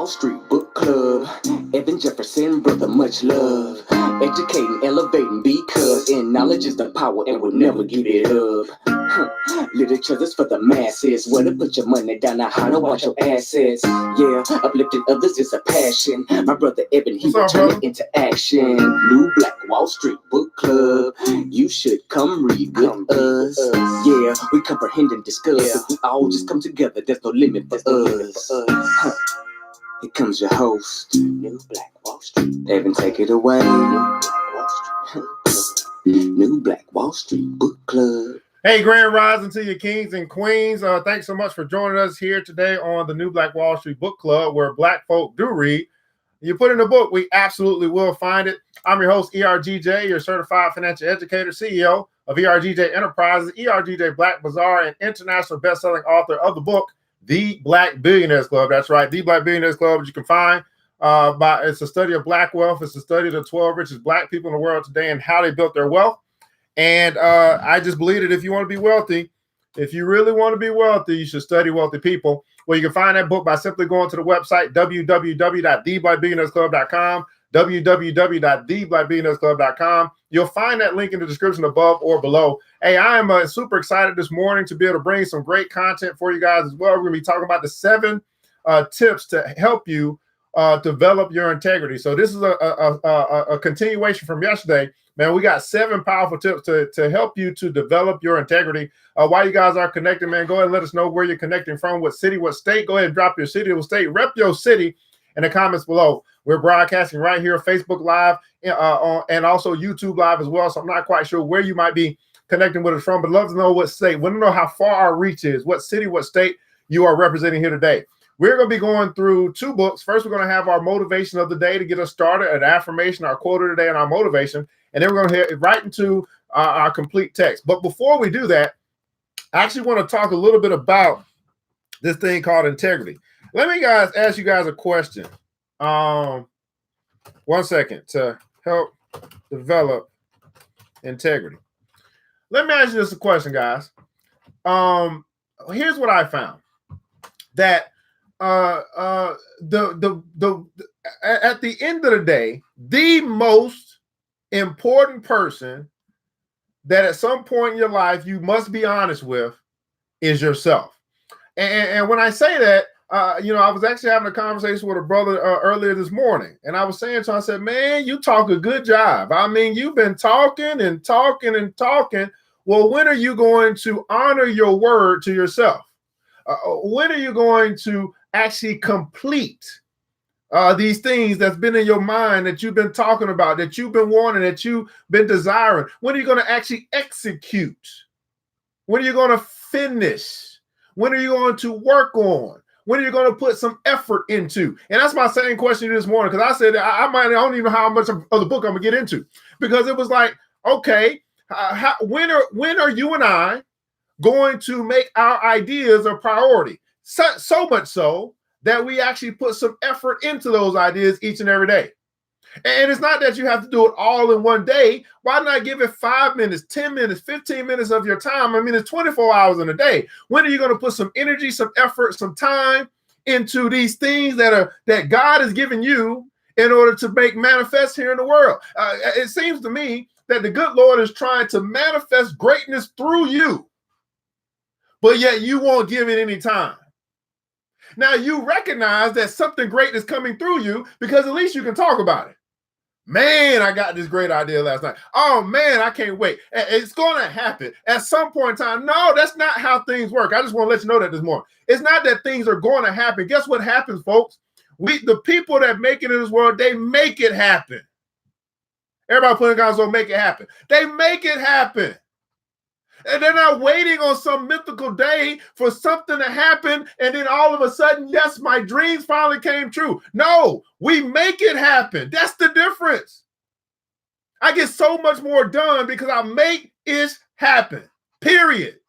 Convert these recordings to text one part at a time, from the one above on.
Street Book Club. Evan Jefferson, brother, much love. Educating, elevating, because in knowledge is the power and we'll never give it up. Literature's for the masses. Where to put your money down, now how to watch your assets. Yeah, uplifting others is a passion. My brother Evan, he will turn it into action. New Black Wall Street Book Club. You should come read with us. Yeah, we comprehend and discuss. If we all just come together, there's no limit for us. Here comes your host, New Black Wall Street. Evan, take it away. New Black Wall Street Book Club. Hey, Grand Rising to you kings and queens. Thanks so much for joining us here today on the New Black Wall Street Book Club, where Black folk do read. You put in a book, we absolutely will find it. I'm your host, ERGJ, your certified financial educator, CEO of ERGJ Enterprises, ERGJ Black Bazaar, and international best-selling author of the book, The Black Billionaires Club. That's right, The Black Billionaires Club, which you can find it's a study of Black wealth. It's a study of the 12 richest Black people in the world today and how they built their wealth. And I just believe that if you want to be wealthy, if you really want to be wealthy, you should study wealthy people. Well, you can find that book by simply going to the website, www.theblackbillionairesclub.com, www.theblackbillionairesclub.com. You'll find that link in the description above or below. Hey, I am super excited this morning to be able to bring some great content for you guys as well. We're going to be talking about the 7 tips to help you develop your integrity. So this is a continuation from yesterday. Man, we got 7 powerful tips to help you to develop your integrity. While you guys are connecting, man, go ahead and let us know where you're connecting from, what city, what state. Go ahead and drop your city or state. Rep your city in the comments below. We're broadcasting right here, Facebook Live, and also YouTube Live as well. So I'm not quite sure where you might be connecting with us from, but love to know what state. Want to know how far our reach is, what city, what state you are representing here today. We're going to be going through 2 books. First, we're going to have our motivation of the day to get us started, an affirmation, our quote of the day, and our motivation. And then we're going to head right into our complete text. But before we do that, I actually want to talk a little bit about this thing called integrity. Let me ask you guys a question. 1 second to help develop integrity. Let me ask you this a question, guys. Here's what I found. That at the end of the day, the most important person that at some point in your life you must be honest with is yourself. And when I say that, I was actually having a conversation with a brother earlier this morning, and I was saying to him, I said, man, you talk a good job. I mean, you've been talking and talking and talking. Well, when are you going to honor your word to yourself? When are you going to actually complete these things that's been in your mind, that you've been talking about, that you've been wanting, that you've been desiring? When are you going to actually execute? When are you going to finish? When are you going to work on? When are you going to put some effort into? And that's my same question this morning, because I said I don't even know how much of the book I'm going to get into, because it was like, okay, when are you and I going to make our ideas a priority? So much so that we actually put some effort into those ideas each and every day. And it's not that you have to do it all in one day. Why not give it 5 minutes, 10 minutes, 15 minutes of your time? I mean, it's 24 hours in a day. When are you going to put some energy, some effort, some time into these things that God has given you in order to make manifest here in the world? It seems to me that the good Lord is trying to manifest greatness through you, but yet you won't give it any time. Now, you recognize that something great is coming through you because at least you can talk about it. Man, I got this great idea last night. Oh, man, I can't wait. It's going to happen at some point in time. No, that's not how things work. I just want to let you know that this morning. It's not that things are going to happen. Guess what happens, folks? The people that make it in this world, they make it happen. Everybody putting guys on make it happen. They make it happen. And they're not waiting on some mythical day for something to happen, and then all of a sudden, yes, my dreams finally came true. No, we make it happen. That's the difference. I get so much more done because I make it happen, period.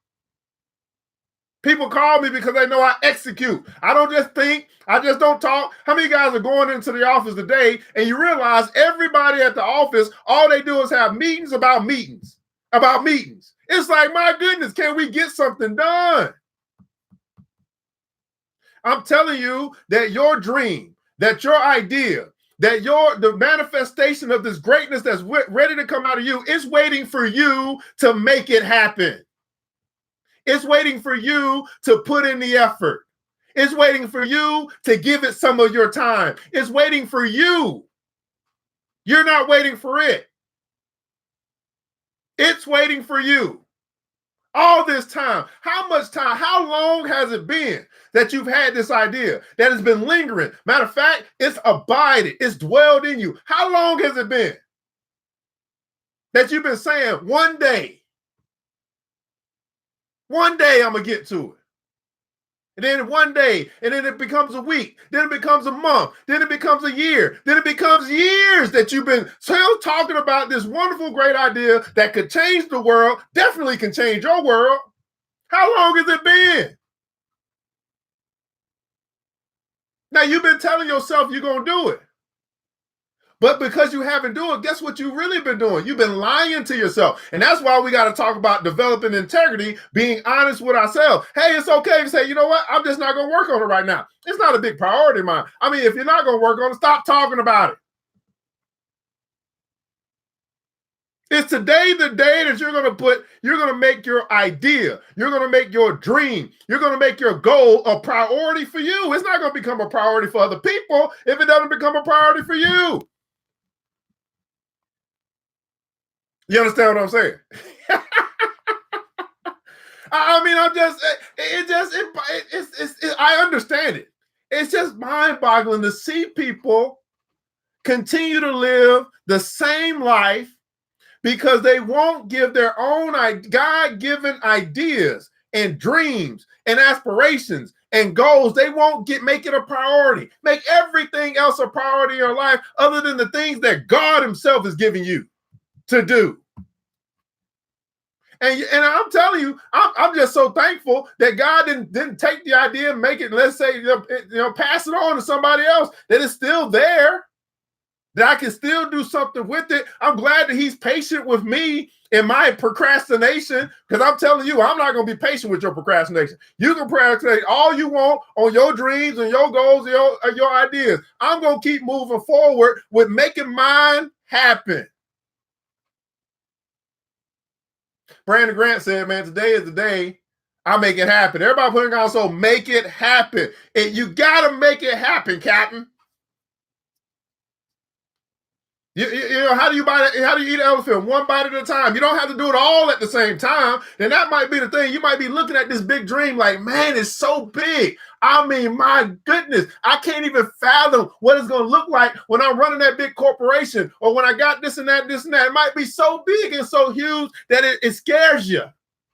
People call me because they know I execute. I don't just think, I just don't talk. How many guys are going into the office today and you realize everybody at the office, all they do is have meetings about meetings, about meetings. It's like, my goodness, can we get something done? I'm telling you that your dream, that your idea, that the manifestation of this greatness that's ready to come out of you is waiting for you to make it happen. It's waiting for you to put in the effort. It's waiting for you to give it some of your time. It's waiting for you. You're not waiting for it. It's waiting for you. All this time. How much time? How long has it been that you've had this idea that has been lingering? Matter of fact, it's abided. It's dwelled in you. How long has it been that you've been saying, one day I'm going to get to it? And then one day, and then it becomes a week, then it becomes a month, then it becomes a year, then it becomes years that you've been still talking about this wonderful, great idea that could change the world, definitely can change your world. How long has it been? Now, you've been telling yourself you're going to do it. But because you haven't done it, guess what you've really been doing? You've been lying to yourself. And that's why we got to talk about developing integrity, being honest with ourselves. Hey, it's okay to say, you know what? I'm just not going to work on it right now. It's not a big priority of mine. I mean, if you're not going to work on it, stop talking about it. It's today the day that you're going to make your idea, you're going to make your dream, you're going to make your goal a priority for you. It's not going to become a priority for other people if it doesn't become a priority for you. You understand what I'm saying? I mean, I understand it. It's just mind-boggling to see people continue to live the same life because they won't give their own God-given ideas and dreams and aspirations and goals. They won't make it a priority. Make everything else a priority in your life other than the things that God himself is giving you to do. And I'm telling you, I'm just so thankful that God didn't take the idea and make it, let's say, pass it on to somebody else, that it's still there, that I can still do something with it. I'm glad that he's patient with me in my procrastination, because I'm telling you, I'm not going to be patient with your procrastination. You can procrastinate all you want on your dreams and your goals and your ideas. I'm going to keep moving forward with making mine happen. Brandon Grant said, man, today is the day I make it happen. Everybody putting on, so make it happen. And you got to make it happen, Captain. You know, how do you eat an elephant? One bite at a time. You don't have to do it all at the same time. And that might be the thing. You might be looking at this big dream like, man, it's so big. I mean, my goodness, I can't even fathom what it's going to look like when I'm running that big corporation or when I got this and that, this and that. It might be so big and so huge that it scares you.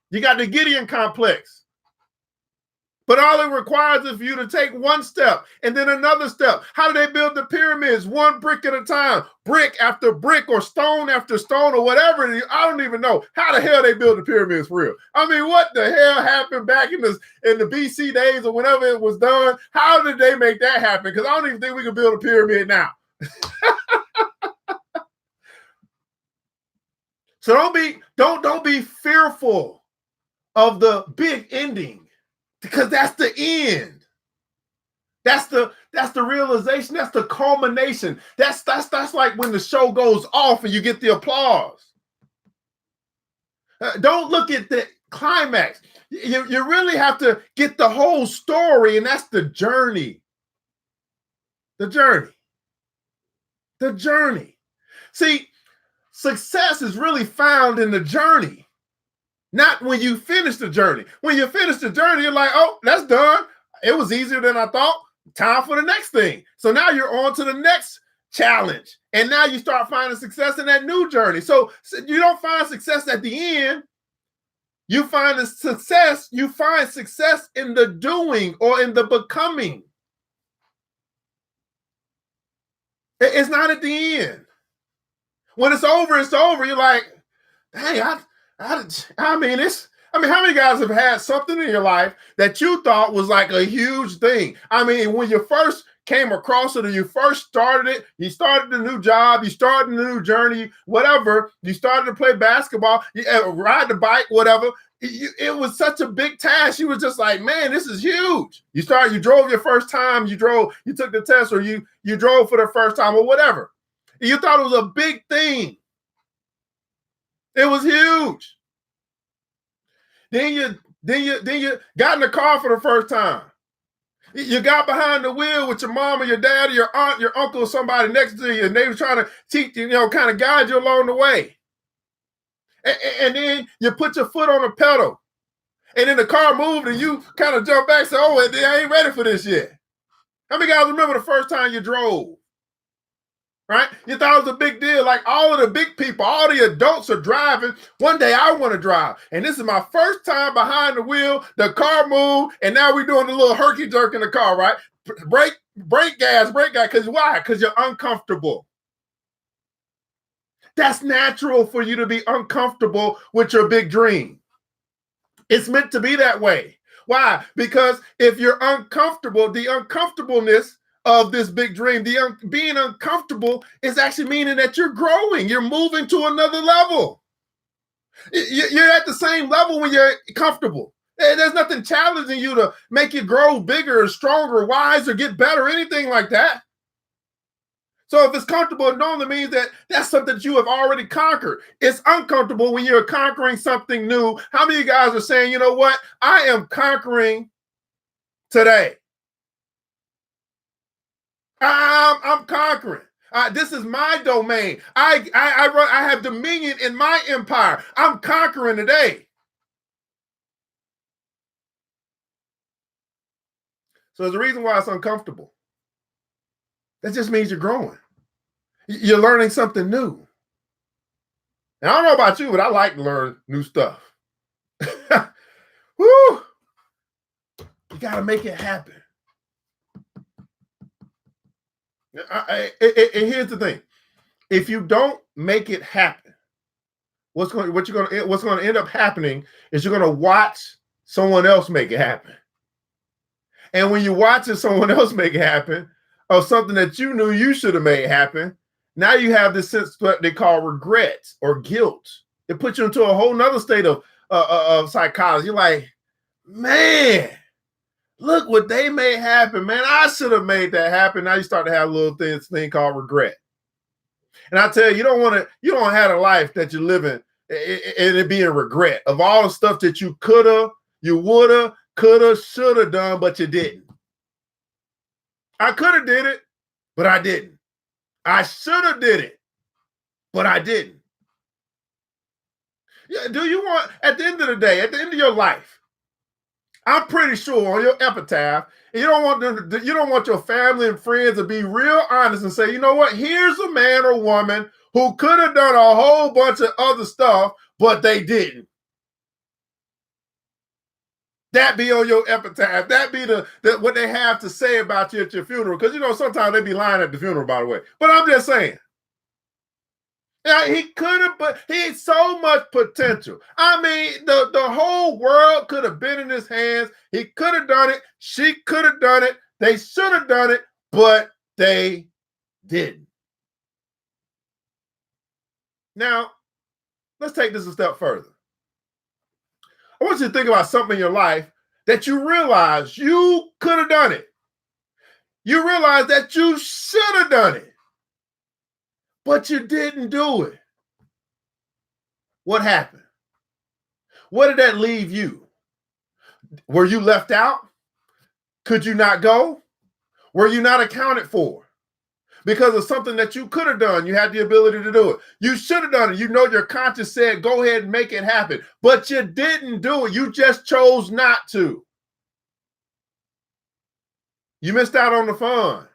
You got the Gideon complex. But all it requires is for you to take one step and then another step. How do they build the pyramids? One brick at a time, brick after brick or stone after stone or whatever it is. I don't even know how the hell they build the pyramids for real. I mean, what the hell happened back in the BC days or whenever it was done? How did they make that happen? Because I don't even think we can build a pyramid now. So don't be fearful of the big ending. Because that's the end. That's the realization. That's the culmination. That's like when the show goes off and you get the applause. Don't look at the climax. You really have to get the whole story, and that's the journey. The journey. The journey. See, success is really found in the journey. Not when you finish the journey. When you finish the journey, you're like, oh, that's done. It was easier than I thought. Time for the next thing. So now you're on to the next challenge. And now you start finding success in that new journey. So you don't find success at the end. You find success in the doing or in the becoming. It's not at the end. When it's over, it's over. You're like, hey, how many guys have had something in your life that you thought was like a huge thing? I mean, when you first came across it, or you first started it, you started a new job, you started a new journey, whatever, you started to play basketball, ride the bike, whatever. It was such a big task. You was just like, man, this is huge. You drove your first time, you took the test, or you drove for the first time, or whatever. You thought it was a big thing. It was huge. Then you got in the car for the first time. You got behind the wheel with your mom or your dad or your aunt, your uncle, or somebody next to you, and they were trying to teach you, kind of guide you along the way. And then you put your foot on the pedal, and then the car moved, and you kind of jump back and say, oh, I ain't ready for this yet. How many guys remember the first time you drove? Right? You thought it was a big deal. Like all of the big people, all the adults are driving. One day I want to drive. And this is my first time behind the wheel. The car moved. And now we're doing a little herky jerk in the car, right? Brake gas. Because why? Because you're uncomfortable. That's natural for you to be uncomfortable with your big dream. It's meant to be that way. Why? Because if you're uncomfortable, the uncomfortableness of this big dream, being uncomfortable is actually meaning that you're growing. You're moving to another level. You're at the same level when you're comfortable. There's nothing challenging you to make you grow bigger, stronger, wiser, get better, anything like that. So if it's comfortable, it normally means that that's something that you have already conquered. It's uncomfortable when you're conquering something new. How many of you guys are saying, you know what? I am conquering today. I'm conquering. This is my domain. I have dominion in my empire. I'm conquering today. So there's a reason why it's uncomfortable. That just means you're growing. You're learning something new. And I don't know about you, but I like to learn new stuff. Woo! You got to make it happen. And here's the thing: if you don't make it happen, what's going to end up happening is you're going to watch someone else make it happen. And when you're watching someone else make it happen, or something that you knew you should have made happen, now you have this sense what they call regret or guilt. It puts you into a whole nother state of psychology. You're like, man, look what they made happen, man. I should have made that happen. Now you start to have a little thing called regret. And I tell you, you don't have a life that you're living and it being regret of all the stuff that you coulda, you woulda, coulda, shoulda done, but you didn't. I could have did it, but I didn't. I should have did it, but I didn't. Yeah, do you want, at the end of the day, at the end of your life, I'm pretty sure on your epitaph, you don't want your family and friends to be real honest and say, you know what, here's a man or woman who could have done a whole bunch of other stuff, but they didn't. That be on your epitaph. That be the what they have to say about you at your funeral. Because, sometimes they be lying at the funeral, by the way. But I'm just saying. Yeah, he could have, but he had so much potential. I mean, the whole world could have been in his hands. He could have done it. She could have done it. They should have done it, but they didn't. Now, let's take this a step further. I want you to think about something in your life that you realize you could have done it. You realize that you should have done it, but you didn't do it. What happened? What did that leave you? Were you left out? Could you not go? Were you not accounted for? Because of something that you could have done, you had the ability to do it. You should have done it. Your conscience said, go ahead and make it happen. But you didn't do it. You just chose not to. You missed out on the fun.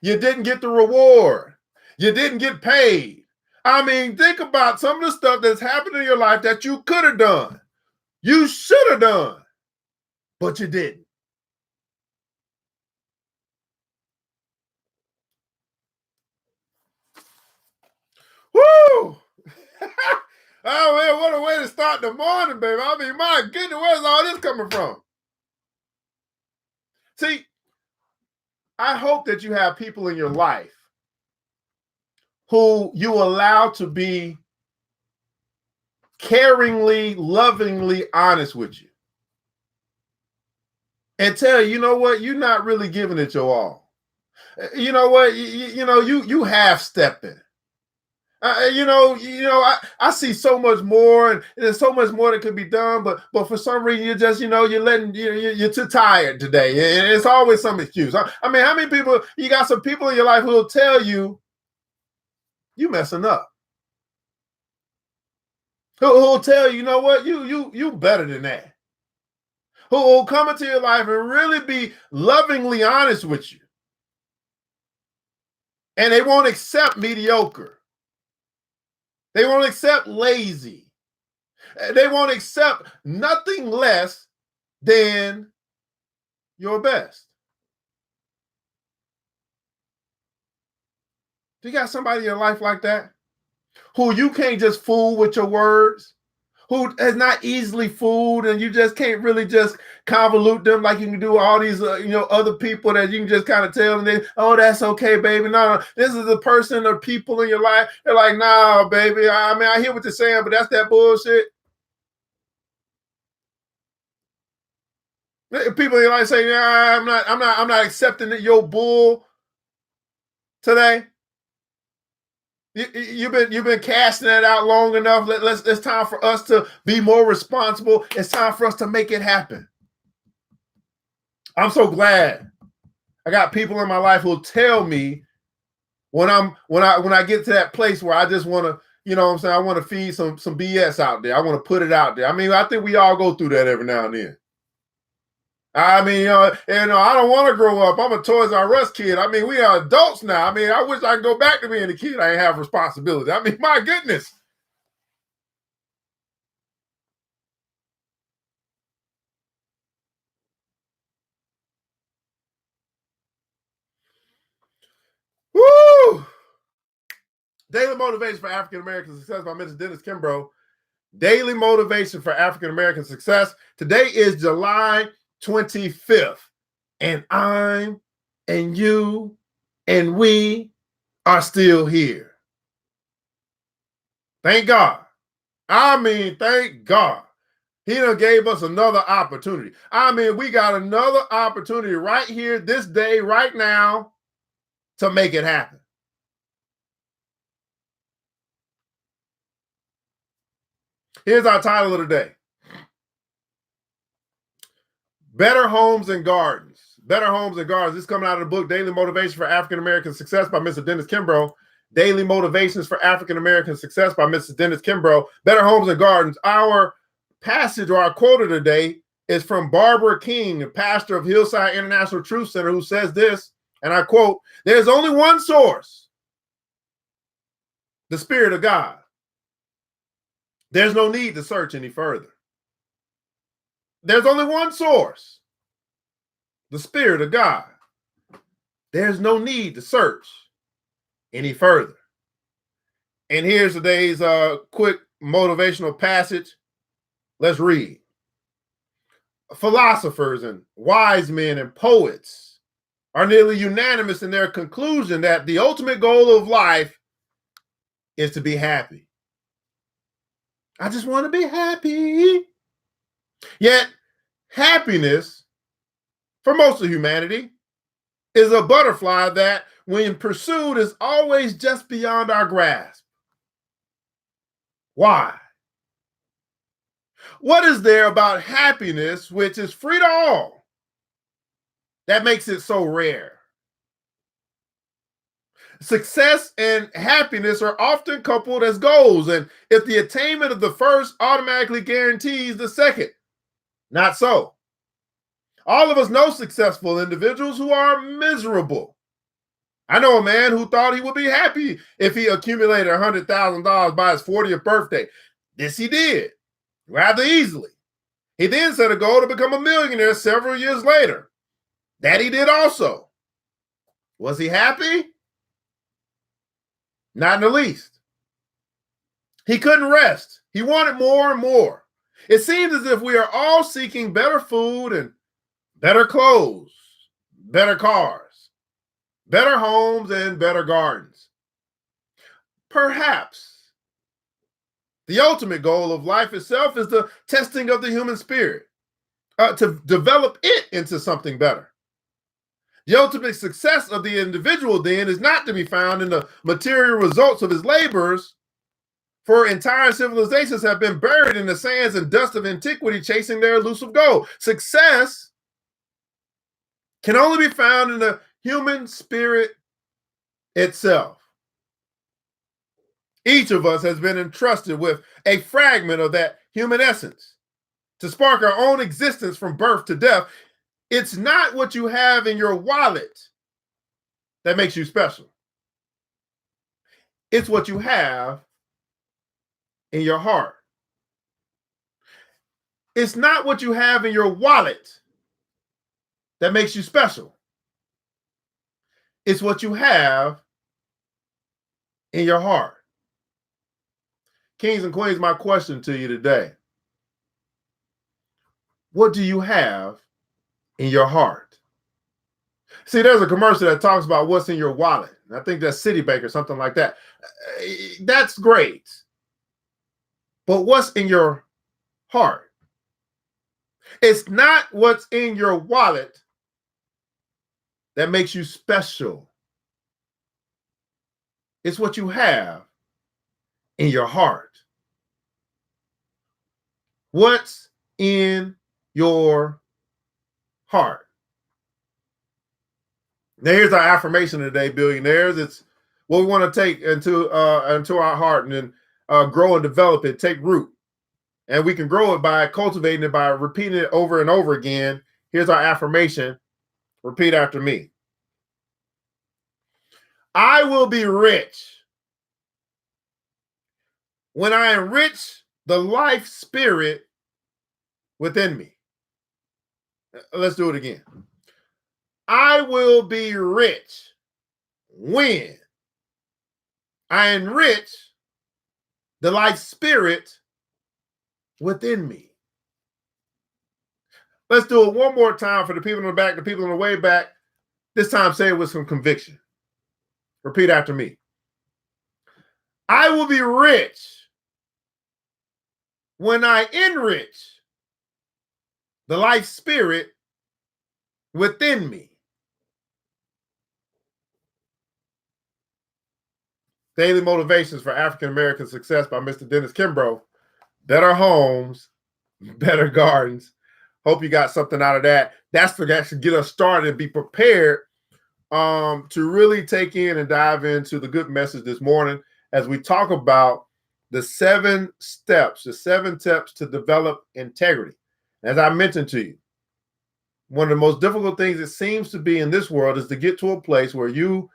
You didn't get the reward. You didn't get paid. I mean, think about some of the stuff that's happened in your life that you could have done. You should have done, but you didn't. Woo! Oh, man, what a way to start the morning, baby. I mean, my goodness, where's all this coming from? See, I hope that you have people in your life who you allow to be caringly, lovingly honest with you and tell you, you know what, you're not really giving it your all. You know what, you half stepping. I see so much more, and there's so much more that could be done. But for some reason, you're just, you're too tired today. It's always some excuse. I mean, how many people you got? Some people in your life who will tell you you messing up. Who'll tell you, you know what, you better than that. Who'll come into your life and really be lovingly honest with you, and they won't accept mediocre. They won't accept lazy. They won't accept nothing less than your best. Do you got somebody in your life like that? Who you can't just fool with your words? Who is not easily fooled, and you just can't really just convolute them like you can do all these other people that you can just kind of tell them, oh, that's okay, baby. No, this is the person or people in your life. They're like, nah, baby. I mean, I hear what you're saying, but that's that bullshit. People in your life say, nah, I'm not accepting your bull today. You've been casting that out long enough. It's time for us to be more responsible. It's time for us to make it happen. I'm so glad I got people in my life who'll tell me when I get to that place where I just want to, you know what I'm saying, I want to feed some BS out there. I want to put it out there. I mean, I think we all go through that every now and then. I mean, I don't want to grow up. I'm a Toys R Us kid. I mean, we are adults now. I mean, I wish I could go back to being a kid. I ain't have responsibility. I mean, my goodness. Woo! Daily Motivation for African American Success by Mr. Dennis Kimbro. Daily Motivation for African American Success. Today is July 25th. And I'm and you and we are still here. Thank God. I mean, thank God. He done gave us another opportunity. I mean, we got another opportunity right here, this day, right now, to make it happen. Here's our title of the day. Better Homes and Gardens. Better Homes and Gardens. This is coming out of the book, Daily Motivation for African American Success by Mr. Dennis Kimbro. Daily Motivations for African American Success by Mr. Dennis Kimbro. Better Homes and Gardens. Our passage or our quote of the day is from Barbara King, the pastor of Hillside International Truth Center, who says this, and I quote, "There's only one source, the Spirit of God. There's no need to search any further. There's only one source, the Spirit of God. There's no need to search any further." And here's today's quick motivational passage. Let's read. Philosophers and wise men and poets are nearly unanimous in their conclusion that the ultimate goal of life is to be happy. I just want to be happy. Yet, happiness, for most of humanity, is a butterfly that, when pursued, is always just beyond our grasp. Why? What is there about happiness, which is free to all, that makes it so rare? Success and happiness are often coupled as goals, and if the attainment of the first automatically guarantees the second, not so. All of us know successful individuals who are miserable. I know a man who thought he would be happy if he accumulated $100,000 by his 40th birthday. This he did, rather easily. He then set a goal to become a millionaire several years later. That he did also. Was he happy? Not in the least. He couldn't rest. He wanted more and more. It seems as if we are all seeking better food and better clothes, better cars. better homes and better gardens. Perhaps the ultimate goal of life itself is the testing of the human spirit, to develop it into something better. The ultimate success of the individual, then, is not to be found in the material results of his labors, for entire civilizations have been buried in the sands and dust of antiquity chasing their elusive goal. Success can only be found in the human spirit itself. Each of us has been entrusted with a fragment of that human essence to spark our own existence from birth to death. It's not what you have in your wallet that makes you special. It's what you have in your heart. It's not what you have in your wallet that makes you special. It's what you have in your heart. Kings and queens, my question to you today: what do you have in your heart? See, there's a commercial that talks about what's in your wallet. I think that's Citibank or something like that. That's great. But what's in your heart? It's not what's in your wallet that makes you special. It's what you have in your heart. What's in your heart? Now, here's our affirmation today, billionaires. It's what we want to take into our heart and then grow and develop it, take root. And we can grow it by cultivating it, by repeating it over and over again. Here's our affirmation. Repeat after me. I will be rich when I enrich the life spirit within me. Let's do it again. I will be rich when I enrich the life spirit within me. Let's do it one more time for the people in the back, the people in the way back. This time, say it with some conviction. Repeat after me. I will be rich when I enrich the life spirit within me. Daily Motivations for African American Success by Mr. Dennis Kimbro. Better homes, better gardens. Hope you got something out of that. That's to actually get us started and be prepared to really take in and dive into the good message this morning as we talk about the 7 steps to develop integrity. As I mentioned to you, one of the most difficult things it seems to be in this world is to get to a place where you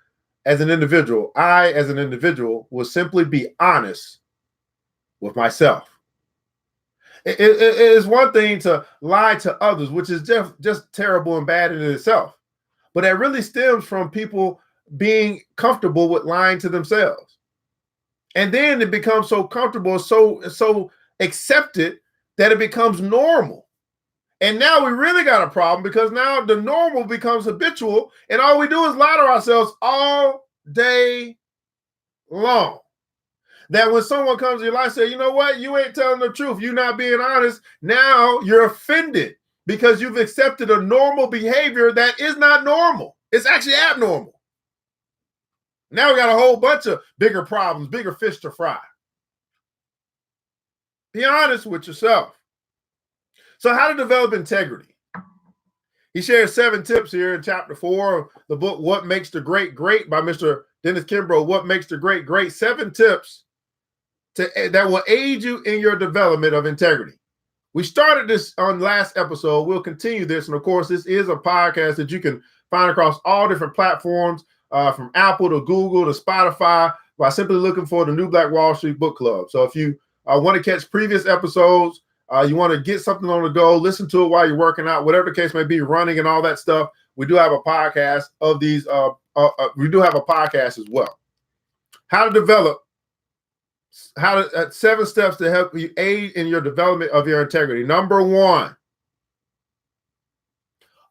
as an individual, I as an individual, will simply be honest with myself. It is one thing to lie to others, which is just terrible and bad in itself. But that really stems from people being comfortable with lying to themselves. And then it becomes so comfortable, so accepted that it becomes normal. And now we really got a problem because now the normal becomes habitual and all we do is lie to ourselves all day long. That when someone comes to your life and say, you know what, you ain't telling the truth, you're not being honest, now you're offended because you've accepted a normal behavior that is not normal. It's actually abnormal. Now we got a whole bunch of bigger problems, bigger fish to fry. Be honest with yourself. So how to develop integrity? He shares 7 tips here in chapter 4 of the book, What Makes the Great Great by Mr. Dennis Kimbro. What Makes the Great Great? 7 tips that will aid you in your development of integrity. We started this on last episode. We'll continue this. And of course, this is a podcast that you can find across all different platforms, from Apple to Google to Spotify, by simply looking for the New Black Wall Street Book Club. So if you want to catch previous episodes, you want to get something on the go, listen to it while you're working out, whatever the case may be, running and all that stuff. We do have a podcast of these. We do have a podcast as well. How to develop 7 steps to help you aid in your development of your integrity. Number 1,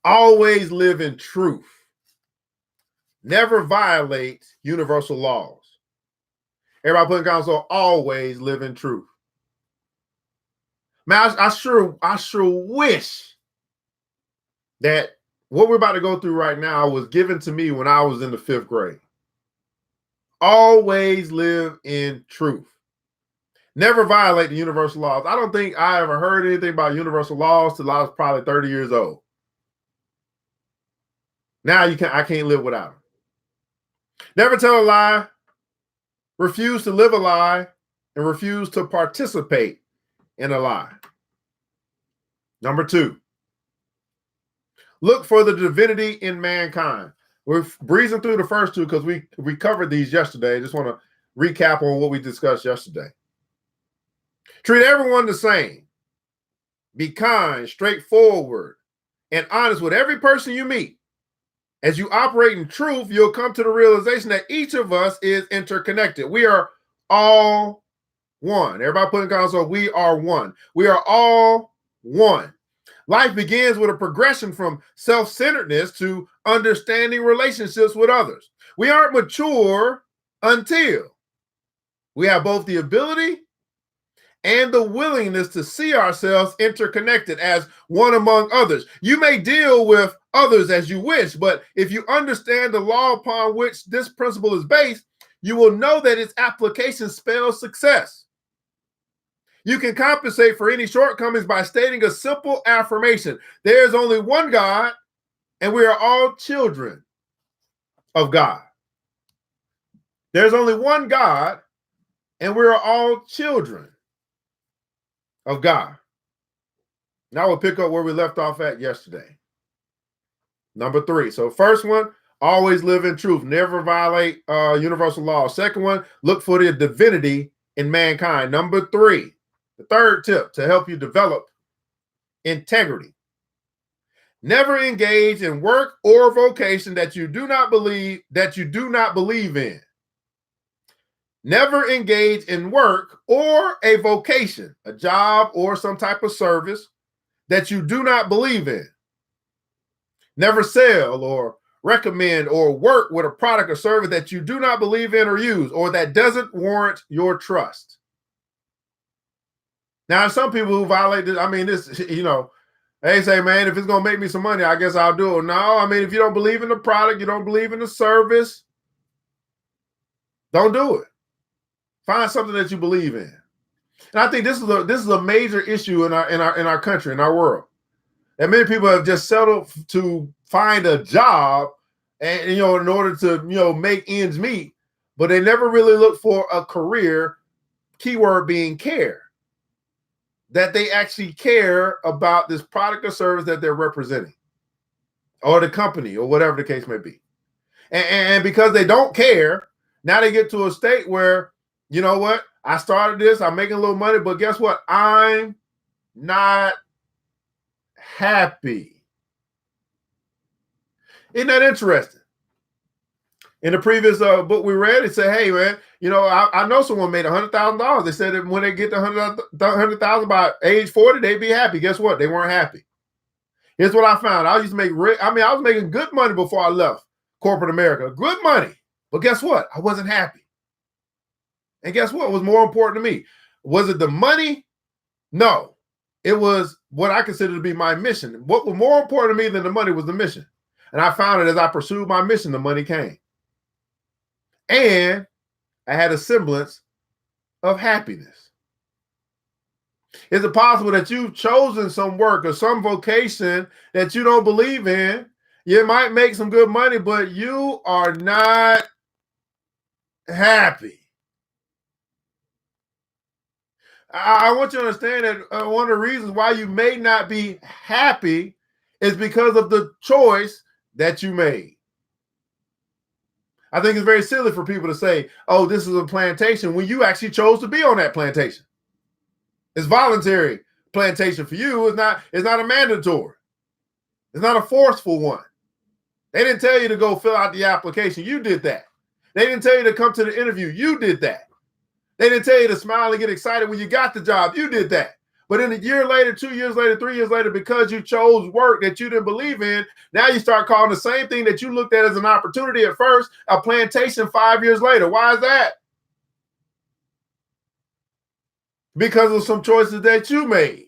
always live in truth. Never violate universal laws. Everybody put in counsel, always live in truth. Man, I sure wish that what we're about to go through right now was given to me when I was in the 5th grade. Always live in truth. Never violate the universal laws. I don't think I ever heard anything about universal laws till I was probably 30 years old. Now I can't live without them. Never tell a lie. Refuse to live a lie, and refuse to participate in a lie. Number 2, look for the divinity in mankind. We're breezing through the first 2 because we covered these yesterday. I just want to recap on what we discussed yesterday. Treat everyone the same. Be kind, straightforward, and honest with every person you meet. As you operate in truth, you'll come to the realization that each of us is interconnected. We are all one. Everybody put in console, we are one. We are all one. Life begins with a progression from self-centeredness to understanding relationships with others. We aren't mature until we have both the ability and the willingness to see ourselves interconnected as one among others. You may deal with others as you wish, but if you understand the law upon which this principle is based, you will know that its application spells success. You can compensate for any shortcomings by stating a simple affirmation. There is only one God, and we are all children of God. There's only one God, and we are all children of God. Now we'll pick up where we left off at yesterday. Number 3. So first one, always live in truth. Never violate universal law. Second one, look for the divinity in mankind. Number 3, the third tip to help you develop integrity. Never engage in work or vocation that you do not believe in. Never engage in work or a vocation, a job or some type of service that you do not believe in. Never sell or recommend or work with a product or service that you do not believe in or use, or that doesn't warrant your trust. Now, some people who violate this, they say, man, if it's going to make me some money, I guess I'll do it. No, if you don't believe in the product, you don't believe in the service, don't do it. Find something that you believe in. And I think this is a major issue in our country, in our world. And many people have just settled to find a job and in order to make ends meet, but they never really look for a career, keyword being care. That they actually care about this product or service that they're representing, or the company, or whatever the case may be. And because they don't care, now they get to a state where, you know what, I started this, I'm making a little money, but guess what? I'm not happy. Isn't that interesting? In the previous book we read, it said, hey, man, I know someone made $100,000. They said that when they get to $100,000 by age 40, they'd be happy. Guess what? They weren't happy. Here's what I found. I used to make, I was making good money before I left corporate America. Good money. But guess what? I wasn't happy. And guess what was more important to me? Was it the money? No. It was what I considered to be my mission. What was more important to me than the money was the mission. And I found that as I pursued my mission, the money came. And I had a semblance of happiness. Is it possible that you've chosen some work or some vocation that you don't believe in? You might make some good money, but you are not happy. I want you to understand that one of the reasons why you may not be happy is because of the choice that you made. I think it's very silly for people to say, oh, this is a plantation, when you actually chose to be on that plantation. It's voluntary plantation for you. It's not a mandatory. It's not a forceful one. They didn't tell you to go fill out the application. You did that. They didn't tell you to come to the interview. You did that. They didn't tell you to smile and get excited when you got the job. You did that. But in a year later, 2 years later, 3 years later, because you chose work that you didn't believe in, now you start calling the same thing that you looked at as an opportunity at first a plantation 5 years later. Why is that? Because of some choices that you made.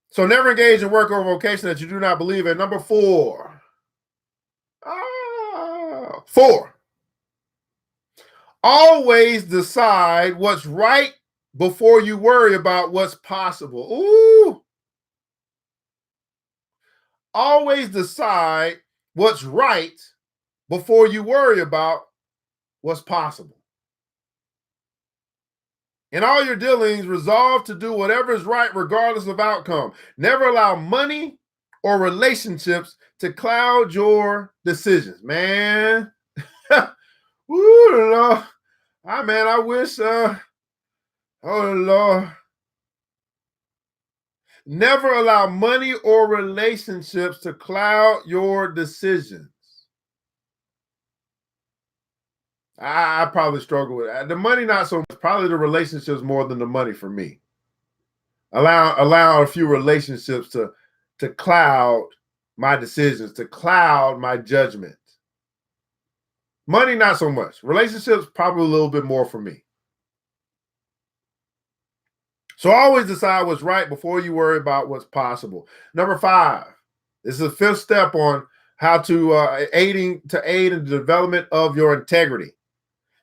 So never engage in work or vocation that you do not believe in. Number 4. 4. Always decide what's right before you worry about what's possible. Ooh. Always decide what's right before you worry about what's possible. In all your dealings, resolve to do whatever is right regardless of outcome. Never allow money or relationships to cloud your decisions. Man. Woo, Lord. I wish, oh, Lord. Never allow money or relationships to cloud your decisions. I probably struggle with that. The money, not so much. Probably the relationships more than the money for me. Allow a few relationships to cloud my decisions, to cloud my judgment. Money, not so much. Relationships, probably a little bit more for me. So always decide what's right before you worry about what's possible. Number 5, this is the 5th step on how to aid in the development of your integrity.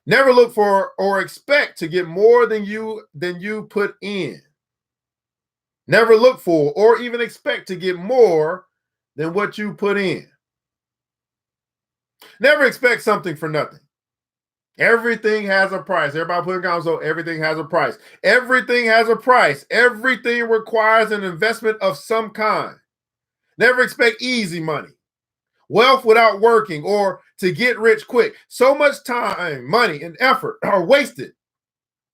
Never look for or expect to get more than you put in. Never look for or even expect to get more than what you put in. Never expect something for nothing. Everything has a price. Everybody put in comments, so everything has a price. Everything has a price. Everything requires an investment of some kind. Never expect easy money, wealth without working, or to get rich quick. So much time, money, and effort are wasted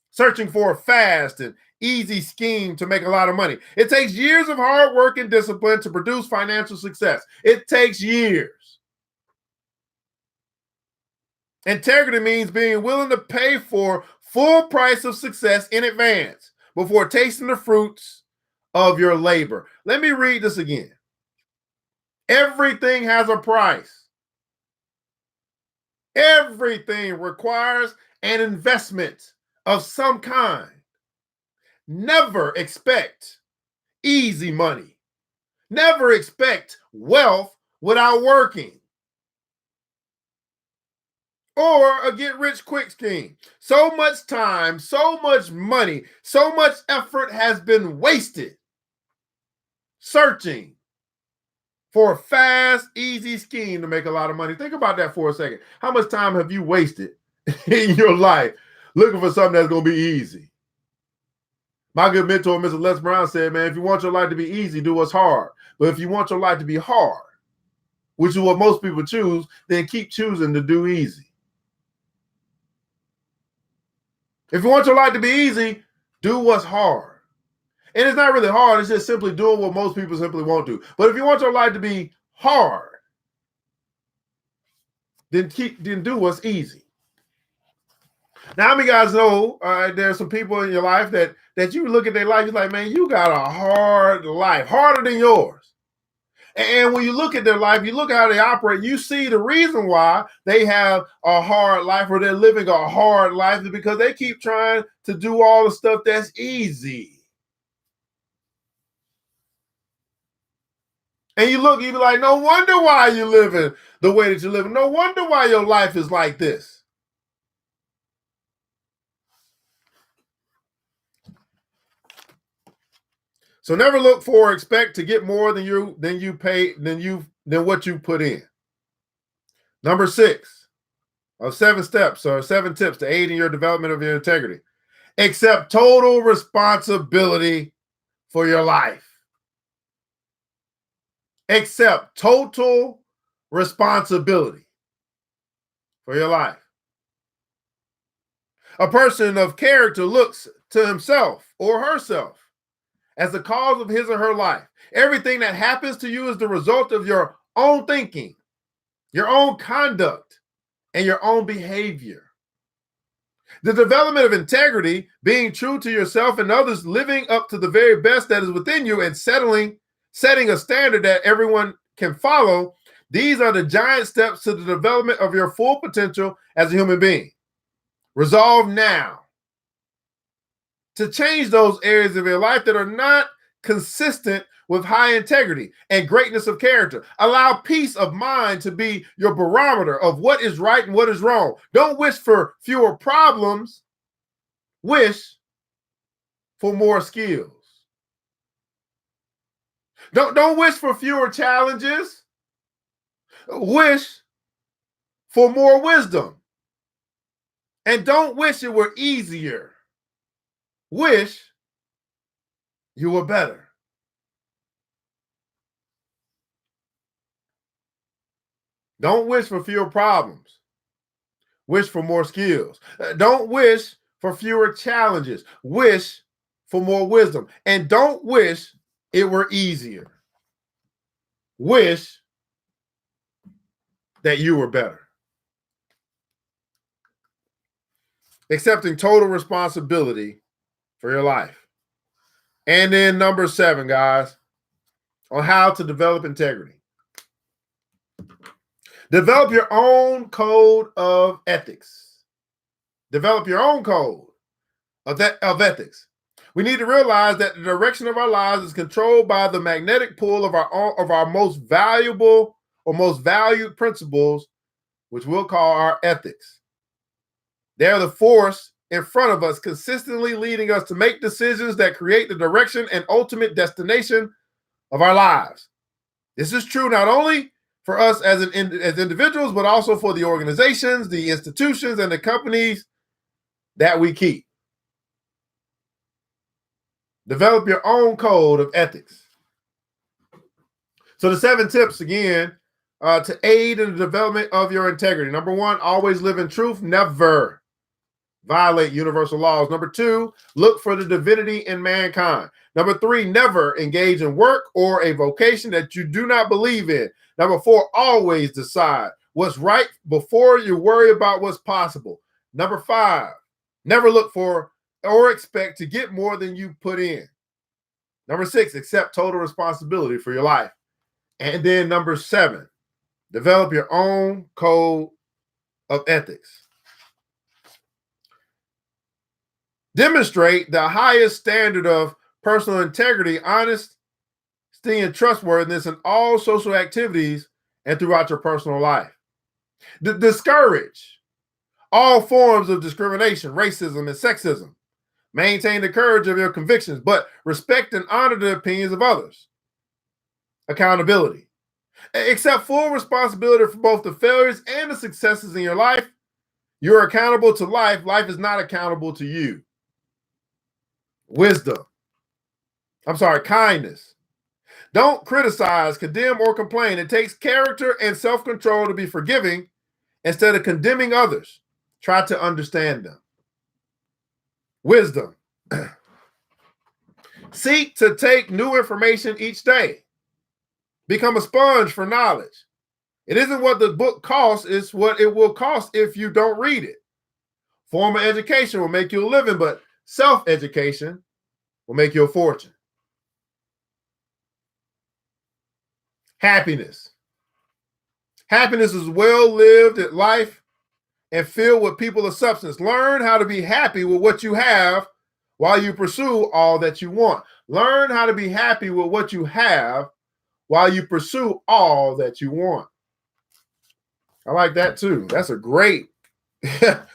searching for a fast and easy scheme to make a lot of money. It takes years of hard work and discipline to produce financial success. It takes years. Integrity means being willing to pay for full price of success in advance before tasting the fruits of your labor. Let me read this again. Everything has a price. Everything requires an investment of some kind. Never expect easy money. Never expect wealth without working. Or a get rich quick scheme. So much time, so much money, so much effort has been wasted searching for a fast, easy scheme to make a lot of money. Think about that for a second. How much time have you wasted in your life looking for something that's going to be easy? My good mentor, Mr. Les Brown, said, man, if you want your life to be easy, do what's hard. But if you want your life to be hard, which is what most people choose, then keep choosing to do easy. If you want your life to be easy, do what's hard. And it's not really hard. It's just simply doing what most people simply won't do. But if you want your life to be hard, then do what's easy. Now, how many guys know there's some people in your life that you look at their life, you're like, man, you got a hard life, harder than yours. And when you look at their life, you look at how they operate, you see the reason why they have a hard life or they're living a hard life is because they keep trying to do all the stuff that's easy. And you look, you be like, no wonder why you're living the way that you're living. No wonder why your life is like this. So never look for or expect to get more than what you put in. Number 6 of 7 steps or 7 tips to aid in your development of your integrity. Accept total responsibility for your life. Accept total responsibility for your life. A person of character looks to himself or herself as the cause of his or her life. Everything that happens to you is the result of your own thinking, your own conduct, and your own behavior. The development of integrity, being true to yourself and others, living up to the very best that is within you, and setting a standard that everyone can follow. These are the giant steps to the development of your full potential as a human being. Resolve now to change those areas of your life that are not consistent with high integrity and greatness of character. Allow peace of mind to be your barometer of what is right and what is wrong. Don't wish for fewer problems. Wish for more skills. Don't wish for fewer challenges. Wish for more wisdom. And don't wish it were easier. Wish you were better. Don't wish for fewer problems. Wish for more skills. Don't wish for fewer challenges. Wish for more wisdom. And don't wish it were easier. Wish that you were better. Accepting total responsibility for your life. And then number 7, guys, on how to develop integrity. Develop your own code of ethics. Develop your own code of ethics. We need to realize that the direction of our lives is controlled by the magnetic pull of our most valuable or most valued principles, which we'll call our ethics. They are the force in front of us, consistently leading us to make decisions that create the direction and ultimate destination of our lives. This is true not only for us as individuals, but also for the organizations, the institutions, and the companies that we keep. Develop your own code of ethics. So the 7 tips, again, to aid in the development of your integrity. Number 1, always live in truth. Never violate universal laws. Number 2, look for the divinity in mankind. Number 3, never engage in work or a vocation that you do not believe in. Number 4, always decide what's right before you worry about what's possible. Number 5, never look for or expect to get more than you put in. Number 6, accept total responsibility for your life. And then number 7, develop your own code of ethics. Demonstrate the highest standard of personal integrity, honesty, and trustworthiness in all social activities and throughout your personal life. Discourage all forms of discrimination, racism, and sexism. Maintain the courage of your convictions, but respect and honor the opinions of others. Accountability. Accept full responsibility for both the failures and the successes in your life. You're accountable to life. Life is not accountable to you. Kindness. Don't criticize, condemn, or complain. It takes character and self-control to be forgiving instead of condemning others. Try to understand them. Wisdom. Seek to take new information each day. Become a sponge for knowledge. It isn't what the book costs, it's what it will cost if you don't read it. Formal education will make you a living, but self-education will make you a fortune. Happiness. Happiness is well-lived at life and filled with people of substance. Learn how to be happy with what you have while you pursue all that you want. Learn how to be happy with what you have while you pursue all that you want. I like that too. That's a great, that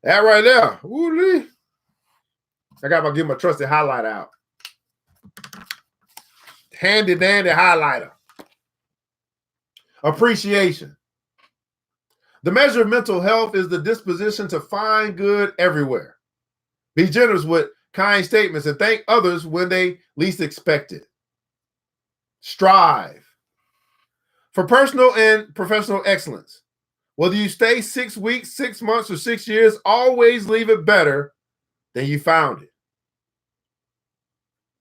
right there. Ooh-lee. I got to get my trusty highlighter out. Handy dandy highlighter. Appreciation. The measure of mental health is the disposition to find good everywhere. Be generous with kind statements and thank others when they least expect it. Strive for personal and professional excellence. Whether you stay 6 weeks, 6 months, or 6 years, always leave it better than you found it.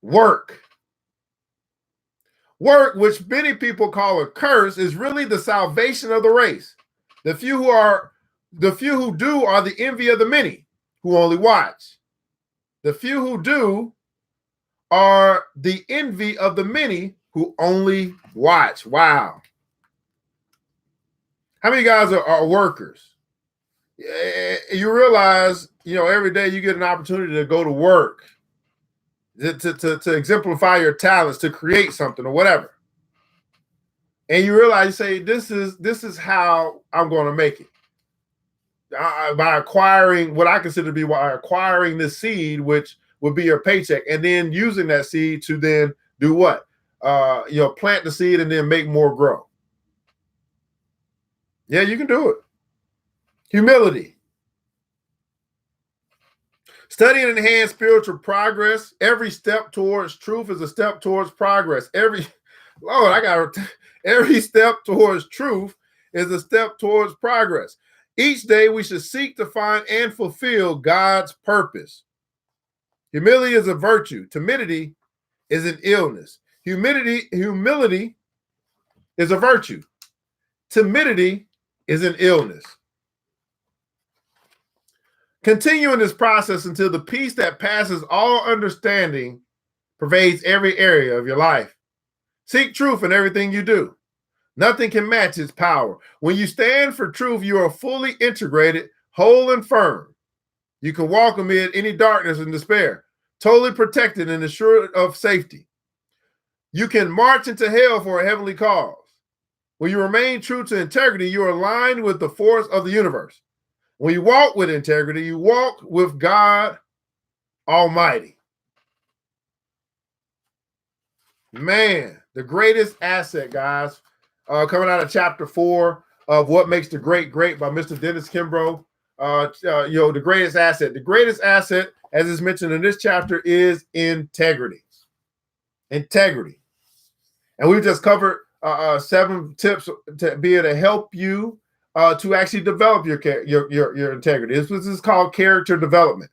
Work. Work, which many people call a curse, is really the salvation of the race. The few who are The few who do are the envy of the many who only watch. The few who do are the envy of the many who only watch. Wow. How many guys are workers? You realize, every day you get an opportunity to go to work, to exemplify your talents, to create something or whatever. And you realize, you say, this is how I'm going to make it. By acquiring what I consider to be acquiring this seed, which would be your paycheck, and then using that seed to then do what? Plant the seed and then make more grow. Yeah, you can do it. Humility. Study and enhance spiritual progress. Every step towards truth is a step towards progress. Every step towards truth is a step towards progress. Each day we should seek to find and fulfill God's purpose. Humility is a virtue. Timidity is an illness. Humility is a virtue. Timidity is an illness. Continue in this process until the peace that passes all understanding pervades every area of your life. Seek truth in everything you do. Nothing can match its power. When you stand for truth, you are fully integrated, whole and firm. You can walk amid any darkness and despair, totally protected and assured of safety. You can march into hell for a heavenly cause. When you remain true to integrity, you are aligned with the force of the universe. When you walk with integrity, you walk with God Almighty. Man, the greatest asset, guys, coming out of chapter 4 of What Makes the Great Great by Mr. Dennis Kimbro. The greatest asset. The greatest asset, as is mentioned in this chapter, is integrity. Integrity. And we've just covered 7 tips to be able to help you to actually develop your integrity. This is called character development.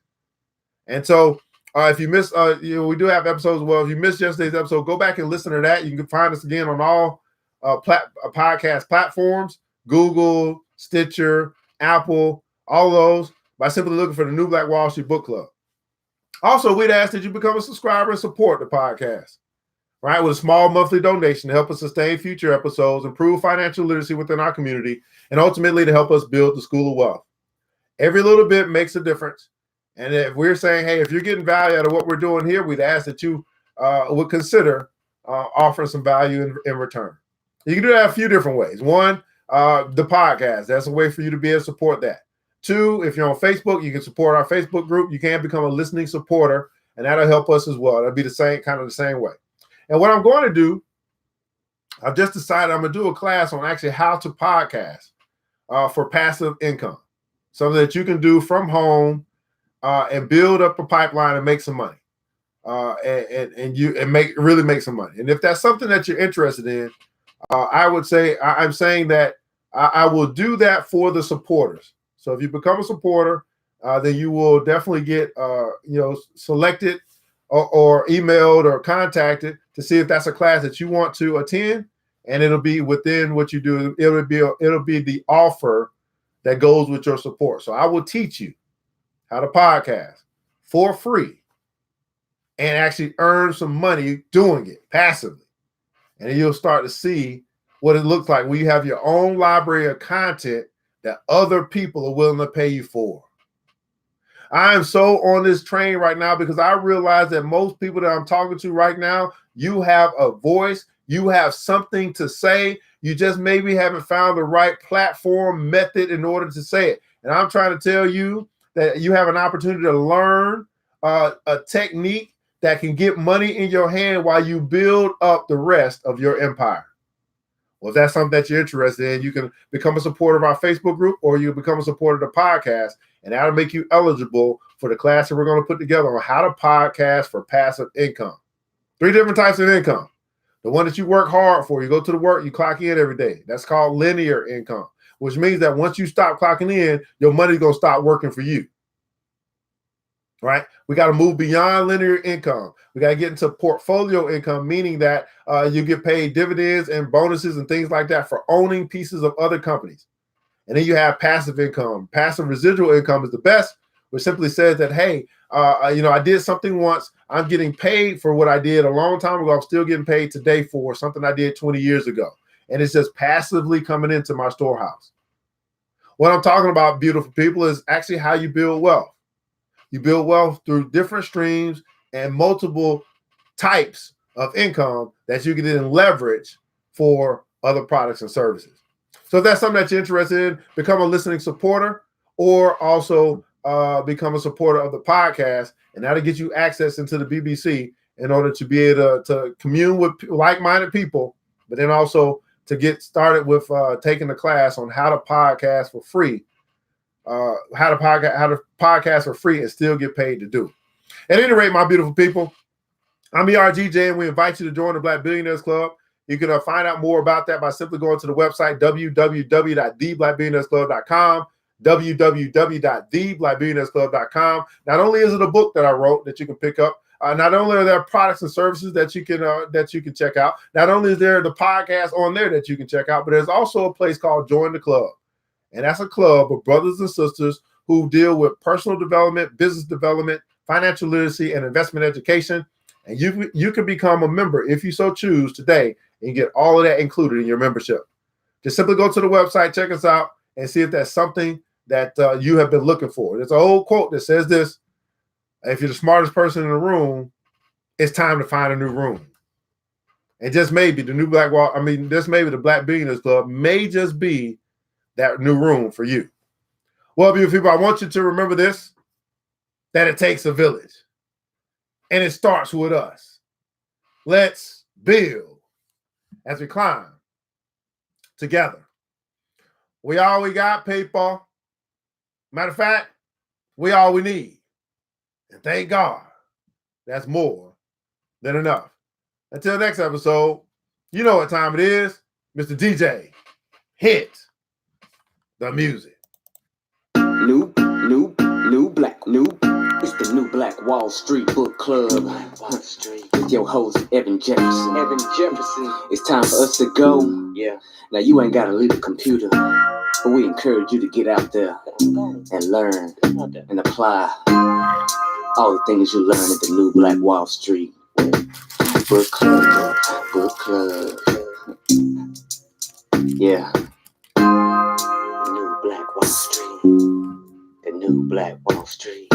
And so if you missed, we do have episodes. Well, if you missed yesterday's episode, go back and listen to that. You can find us again on all podcast platforms, Google, Stitcher, Apple, all those, by simply looking for the New Black Wall Street Book Club. Also, we'd ask that you become a subscriber and support the podcast, right? With a small monthly donation to help us sustain future episodes, improve financial literacy within our community, and ultimately to help us build the School of Wealth. Every little bit makes a difference. And if we're saying, hey, if you're getting value out of what we're doing here, we'd ask that you would consider offering some value in return. You can do that a few different ways. One, the podcast. That's a way for you to be able to support that. 2, if you're on Facebook, you can support our Facebook group. You can become a listening supporter, and that'll help us as well. That'll be the same way. And what I'm going to do, I've just decided I'm going to do a class on actually how to podcast for passive income, something that you can do from home and build up a pipeline and make some money, and make some money. And if that's something that you're interested in, I would say I'm saying that I will do that for the supporters. So if you become a supporter, then you will definitely get selected or emailed or contacted to see if that's a class that you want to attend, and it'll be within what you do. It'll be the offer that goes with your support. So I will teach you how to podcast for free and actually earn some money doing it passively. And then you'll start to see what it looks like when you have your own library of content that other people are willing to pay you for. I am so on this train right now because I realize that most people that I'm talking to right now, you have a voice, you have something to say. You just maybe haven't found the right platform method in order to say it. And I'm trying to tell you that you have an opportunity to learn a technique that can get money in your hand while you build up the rest of your empire. Well, if that's something that you're interested in, you can become a supporter of our Facebook group, or you become a supporter of the podcast, and that'll make you eligible for the class that we're going to put together on how to podcast for passive income. 3 different types of income. The one that you work hard for, you go to the work, you clock in every day. That's called linear income, which means that once you stop clocking in, your money's going to stop working for you. Right? We got to move beyond linear income. We got to get into portfolio income, meaning that you get paid dividends and bonuses and things like that for owning pieces of other companies. And then you have passive income. Passive residual income is the best, which simply says that, hey, I did something once. I'm getting paid for what I did a long time ago. I'm still getting paid today for something I did 20 years ago. And it's just passively coming into my storehouse. What I'm talking about, beautiful people, is actually how you build wealth. You build wealth through different streams and multiple types of income that you can then leverage for other products and services. So if that's something that you're interested in, become a listening supporter, or also become a supporter of the podcast, and that'll get you access into the BBC in order to be able to commune with like-minded people, but then also to get started with taking the class on how to podcast for free, how to podcast for free and still get paid to do it. At any rate, my beautiful people, I'm ERGJ, and we invite you to join the Black Billionaires Club. You can find out more about that by simply going to the website www.theblackbillionairesclub.com, www.theblackbillionairesclub.com. Not only is it a book that I wrote that you can pick up, not only are there products and services that you can check out, not only is there the podcast on there that you can check out, but there's also a place called Join the Club. And that's a club of brothers and sisters who deal with personal development, business development, financial literacy, and investment education. And you can become a member if you so choose today and get all of that included in your membership. Just simply go to the website, check us out, and see if that's something that you have been looking for. There's an old quote that says this: if you're the smartest person in the room, it's time to find a new room. And just maybe the Black Billionaires Club may just be that new room for you. Well, beautiful people, I want you to remember this, that it takes a village. And it starts with us. Let's build as we climb together. We all we got, people. Matter of fact, we all we need. And thank God, that's more than enough. Until next episode, you know what time it is. Mr. DJ, hit the music. New black. It's the New Black Wall Street Book Club. With your host, Evan Jefferson. It's time for us to go. Yeah. Now, you ain't got to leave the computer, but we encourage you to get out there and learn and apply all the things you learn at the New Black Wall Street Book Club. Yeah. The New Black Wall Street.